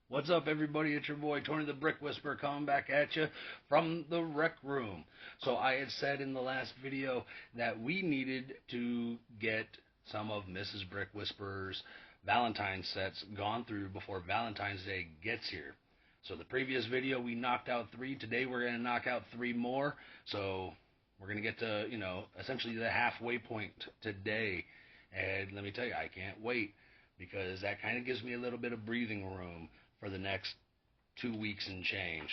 What's up, everybody? It's your boy Tony the Brick Whisperer coming back at you from the rec room. So I had said in the last video that we needed to get some of Mrs. Brick Whisperer's Valentine sets gone through before Valentine's Day gets here. So the previous video we knocked out three. Today we're going to knock out three more. So we're going to get to, essentially the halfway point today. And let me tell you, I can't wait because that kind of gives me a little bit of breathing room for the next 2 weeks and change.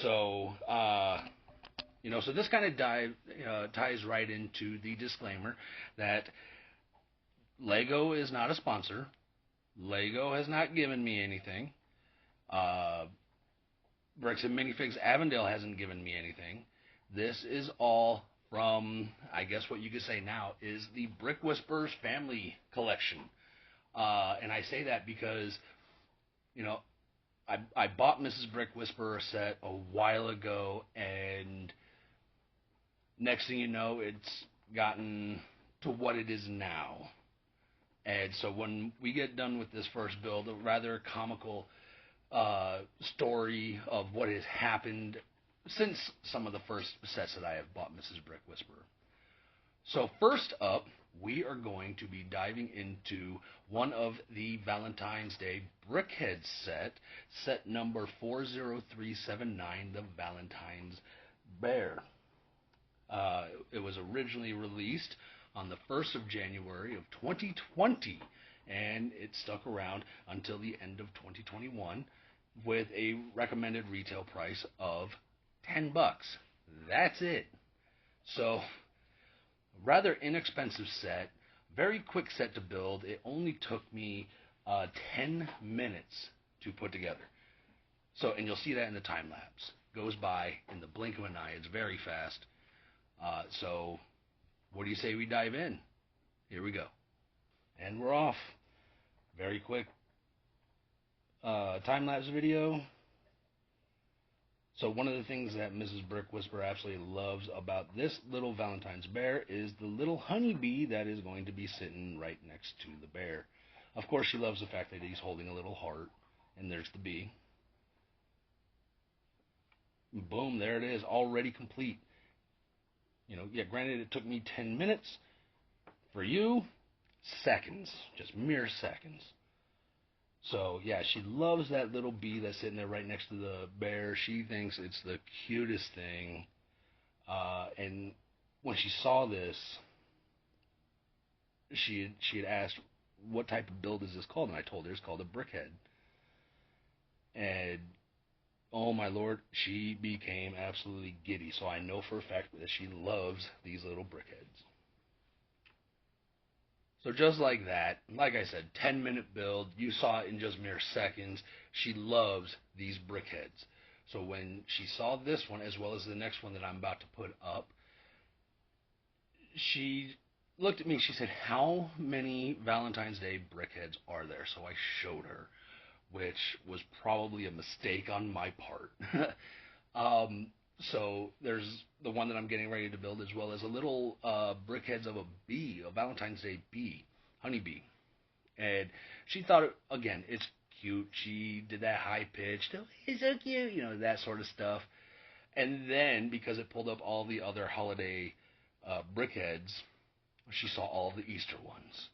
So, so this kind of ties right into the disclaimer that Lego is not a sponsor. Lego has not given me anything. Uh, Bricks and Minifigs Avondale hasn't given me anything. This is all from, I guess what you could say now, is the Brick Whisperers family collection. And I say that because, you know, I bought Mrs. Brick Whisperer set a while ago, and next thing you know, it's gotten to what it is now. And so when we get done with this first build, a rather comical story of what has happened since some of the first sets that I have bought Mrs. Brick Whisperer. So first up, we are going to be diving into one of the Valentine's Day Brickhead set number 40379, the Valentine's Bear. It was originally released on the 1st of January of 2020, and it stuck around until the end of 2021 with a recommended retail price of $10. That's it. So rather inexpensive set, very quick set to build. It only took me 10 minutes to put together. So, and you'll see that in the time lapse. Goes by in the blink of an eye. It's very fast. So, what do you say we dive in? Here we go. And we're off. Very quick time lapse video. So one of the things that Mrs. Brick Whisperer absolutely loves about this little Valentine's bear is the little honeybee that is going to be sitting right next to the bear. Of course, she loves the fact that he's holding a little heart, and there's the bee. Boom, there it is, already complete. Granted it took me 10 minutes. For you, seconds, just mere seconds. So, yeah, she loves that little bee that's sitting there right next to the bear. She thinks it's the cutest thing. And when she saw this, she had asked, what type of build is this called? And I told her it's called a brickhead. And, oh my lord, she became absolutely giddy. So I know for a fact that she loves these little brickheads. So just like that, like I said, 10-minute build. You saw it in just mere seconds. She loves these brickheads. So when she saw this one, as well as the next one that I'm about to put up, she looked at me. She said, how many Valentine's Day brickheads are there? So I showed her, which was probably a mistake on my part. So there's the one that I'm getting ready to build, as well as a little brickheads of a bee, a Valentine's Day bee, honeybee. And she thought, again, it's cute. She did that high pitched, oh, it's so cute, that sort of stuff. And then, because it pulled up all the other holiday brickheads, she saw all the Easter ones.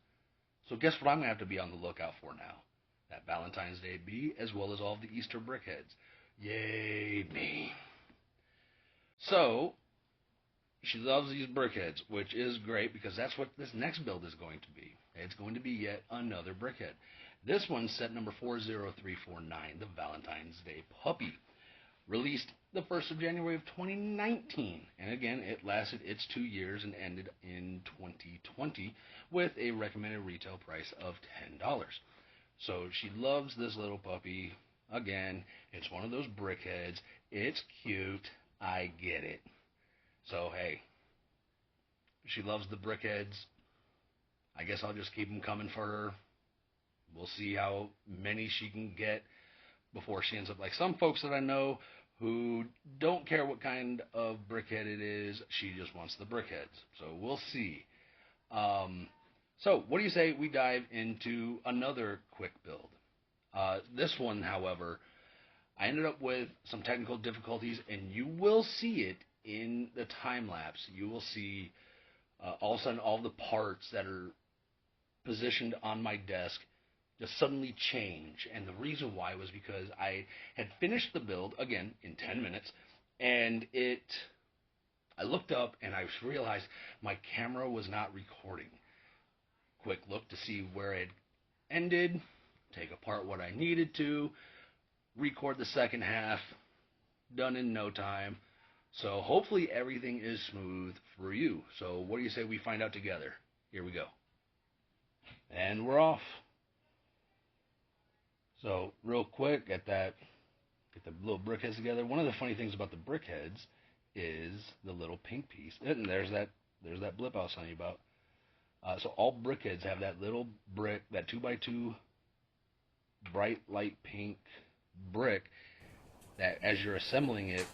So guess what I'm going to have to be on the lookout for now? That Valentine's Day bee, as well as all the Easter brickheads. Yay, me. So, she loves these brickheads, which is great because that's what this next build is going to be. It's going to be yet another brickhead. This one's set number 40349, the Valentine's Day Puppy. Released the 1st of January of 2019. And again, it lasted its 2 years and ended in 2020 with a recommended retail price of $10. So she loves this little puppy. Again, it's one of those brickheads. It's cute. I get it. So, hey, she loves the brickheads. I guess I'll just keep them coming for her. We'll see how many she can get before she ends up like some folks that I know who don't care what kind of brickhead it is. She just wants the brickheads. So we'll see. So what do you say we dive into another quick build? This one, however, I ended up with some technical difficulties, and you will see it in the time lapse. You will see all of a sudden all the parts that are positioned on my desk just suddenly change. And the reason why was because I had finished the build again in 10 minutes, and I looked up and I realized my camera was not recording. Quick look to see where it ended, take apart what I needed to, record the second half, done in no time. So hopefully everything is smooth for you. So what do you say we find out together? Here we go. And we're off. So real quick, get the little brick heads together. One of the funny things about the brick heads is the little pink piece. And there's that blip I was telling you about. So all brick heads have that little brick, that 2x2 bright light pink brick that as you're assembling it,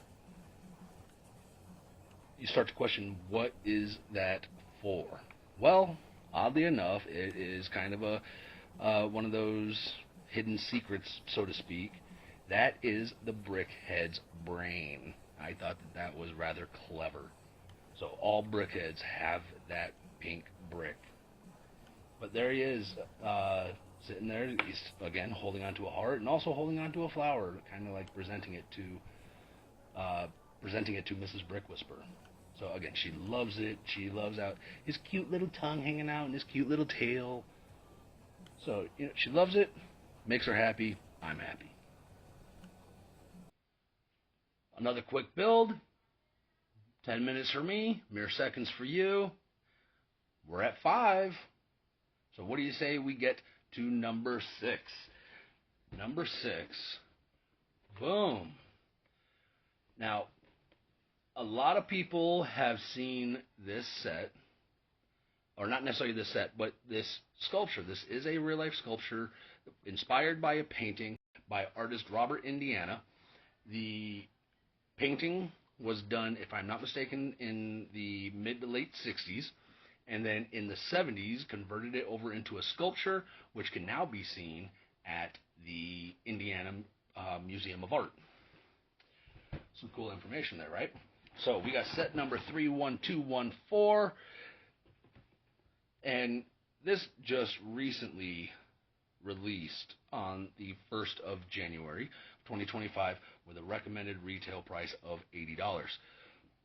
you start to question, what is that for? Well, oddly enough, it is kind of a one of those hidden secrets, so to speak. That is the brick head's brain. I thought that was rather clever. So all brick heads have that pink brick. But there he is, sitting there. He's again holding onto a heart and also holding onto a flower, kind of like presenting it to Mrs. Brick Whisper. So again, she loves it. She loves out his cute little tongue hanging out and his cute little tail. So she loves it. Makes her happy. I'm happy. Another quick build. 10 minutes for me. Mere seconds for you. We're at 5. So what do you say we get to number 6? Number 6. Boom. Now, a lot of people have seen this set, or not necessarily this set, but this sculpture. This is a real-life sculpture inspired by a painting by artist Robert Indiana. The painting was done, if I'm not mistaken, in the mid to late 60s, and then in the 70s converted it over into a sculpture, which can now be seen at the Indiana Museum of Art. Some cool information there, right? So we got set number 31214, and this just recently released on the 1st of January 2025 with a recommended retail price of $80.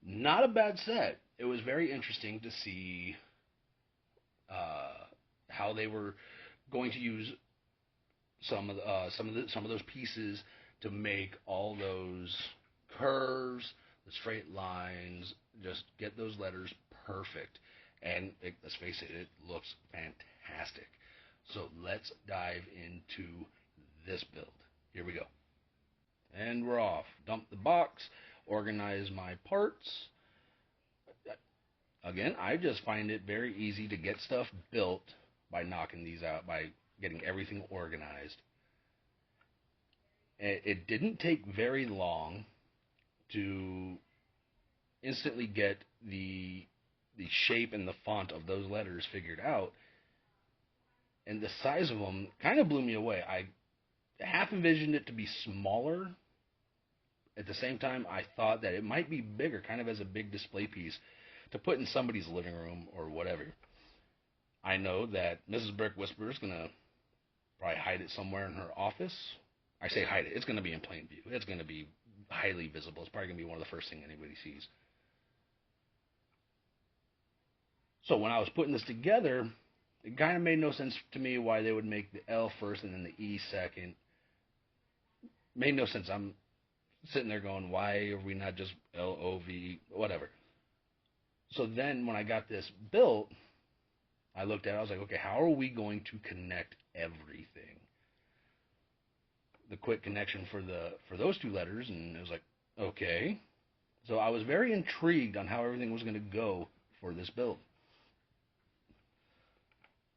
Not a bad set. It was very interesting to see how they were going to use some of those pieces to make all those curves, the straight lines, just get those letters perfect. And let's face it, it looks fantastic. So let's dive into this build. Here we go. And we're off. Dump the box, organize my parts. Again, I just find it very easy to get stuff built by knocking these out, by getting everything organized. It didn't take very long to instantly get the shape and the font of those letters figured out. And the size of them kind of blew me away. I half envisioned it to be smaller. At the same time, I thought that it might be bigger, kind of as a big display piece to put in somebody's living room or whatever. I know that Mrs. Brick Whisperer is going to probably hide it somewhere in her office. I say hide it. It's going to be in plain view. It's going to be highly visible. It's probably going to be one of the first things anybody sees. So when I was putting this together, it kind of made no sense to me why they would make the L first and then the E second. Made no sense. I'm sitting there going, why are we not just L-O-V, whatever. So then when I got this built, I looked at it, I was like, okay, how are we going to connect everything? The quick connection for those two letters, and it was like, okay. So I was very intrigued on how everything was going to go for this build.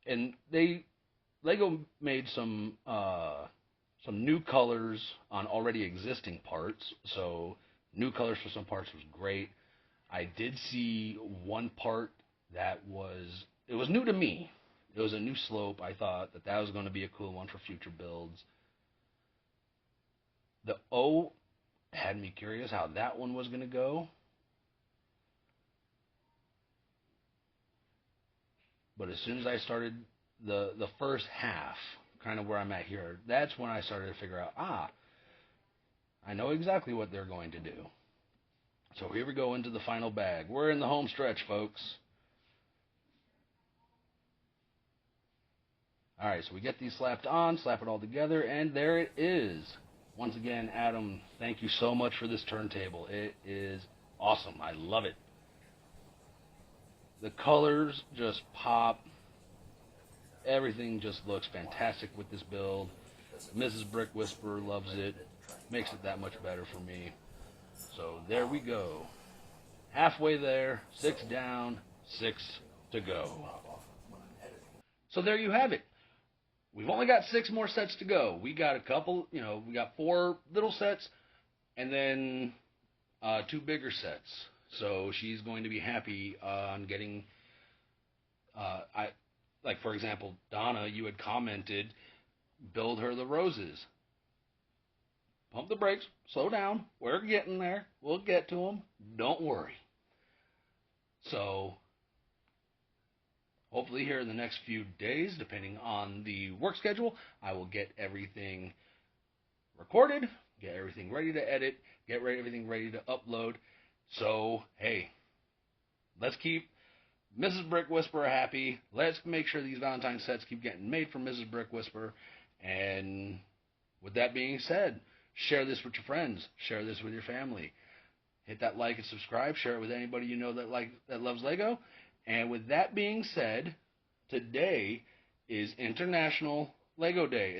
And Lego made some new colors on already existing parts. So new colors for some parts was great. I did see one part that was new to me. It was a new slope. I thought that was going to be a cool one for future builds. The O had me curious how that one was going to go. But as soon as I started the first half, kind of where I'm at here, that's when I started to figure out, I know exactly what they're going to do. So here we go into the final bag. We're in the home stretch, folks. All right, so we get these slapped on, slap it all together, and there it is. Once again, Adam, thank you so much for this turntable. It is awesome. I love it. The colors just pop. Everything just looks fantastic with this build. Mrs. Brick Whisperer loves it. Makes it that much better for me. So there we go. Halfway there, 6 down, 6 to go. So there you have it. We've only got 6 more sets to go. We got a couple, we got 4 little sets and then 2 bigger sets. So she's going to be happy on getting, like for example, Donna, you had commented, build her the roses. Pump the brakes, slow down. We're getting there. We'll get to them. Don't worry. So hopefully here in the next few days, depending on the work schedule, I will get everything recorded, get everything ready to edit, get everything ready to upload. So, hey, let's keep Mrs. Brick Whisperer happy. Let's make sure these Valentine sets keep getting made for Mrs. Brick Whisperer. And with that being said, share this with your friends. Share this with your family. Hit that like and subscribe. Share it with anybody you know that loves Lego. And with that being said, today is International Lego Day.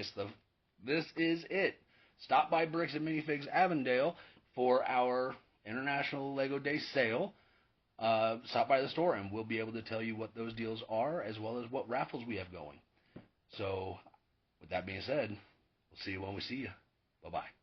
This is it. Stop by Bricks and Minifigs Avondale for our International Lego Day sale. Stop by the store and we'll be able to tell you what those deals are as well as what raffles we have going. So with that being said, we'll see you when we see you. Bye-bye.